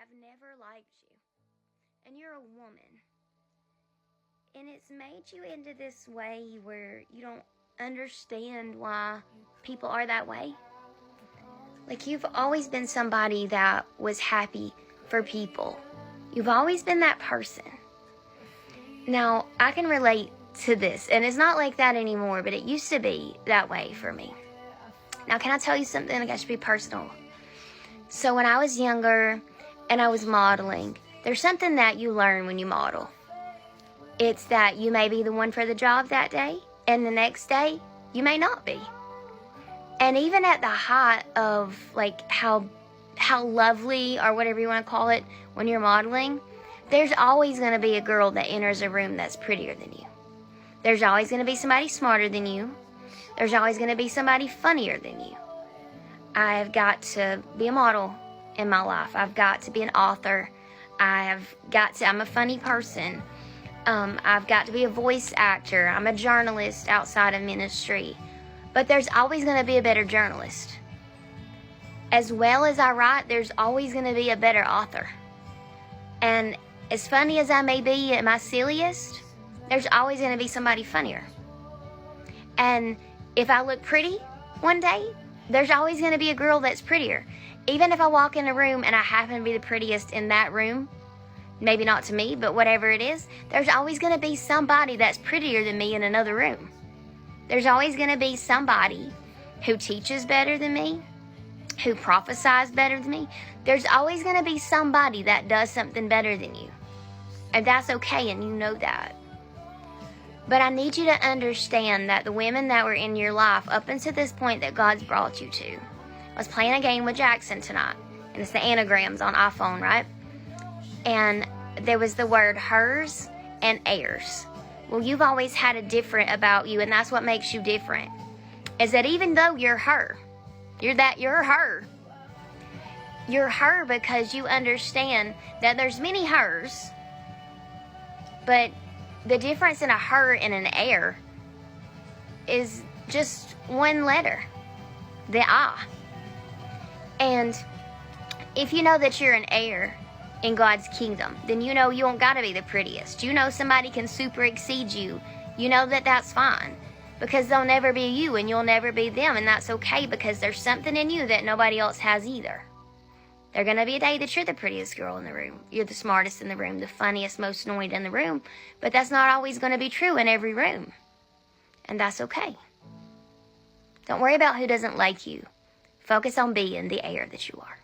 have never liked you. And you're a woman. And it's made you into this way where you don't understand why people are that way. Like, you've always been somebody that was happy for people. You've always been that person. Now, I can relate to this, and it's not like that anymore, but it used to be that way for me. Now, can I tell you something? I should be personal. So when I was younger and I was modeling, there's something that you learn when you model. It's that you may be the one for the job that day, and the next day, you may not be. And even at the height of, like, how lovely, or whatever you want to call it, when you're modeling, there's always going to be a girl that enters a room that's prettier than you. There's always going to be somebody smarter than you. There's always going to be somebody funnier than you. I've got to be a model in my life. I've got to be an author. I'm a funny person. I've got to be a voice actor. I'm a journalist outside of ministry. But there's always going to be a better journalist. As well as I write, there's always going to be a better author. And as funny as I may be at my silliest, there's always going to be somebody funnier. And if I look pretty one day, there's always going to be a girl that's prettier. Even if I walk in a room and I happen to be the prettiest in that room, maybe not to me, but whatever it is, there's always going to be somebody that's prettier than me in another room. There's always going to be somebody who teaches better than me, who prophesies better than me. There's always going to be somebody that does something better than you. And that's okay, and you know that. But I need you to understand that the women that were in your life up until this point that God's brought you to. I was playing a game with Jackson tonight, and it's the anagrams on iPhone, right? And there was the word hers and heirs. Well, you've always had a different about you, and that's what makes you different. Is that even though you're her, you're her. You're her because you understand that there's many hers, but the difference in a her and an heir is just one letter, the I. And if you know that you're an heir in God's kingdom, then you know you don't got to be the prettiest. You know somebody can super exceed you. You know that that's fine, because they'll never be you and you'll never be them, and that's okay, because there's something in you that nobody else has either. There's going to be a day that you're the prettiest girl in the room. You're the smartest in the room, the funniest, most annoyed in the room. But that's not always going to be true in every room. And that's okay. Don't worry about who doesn't like you. Focus on being the heir that you are.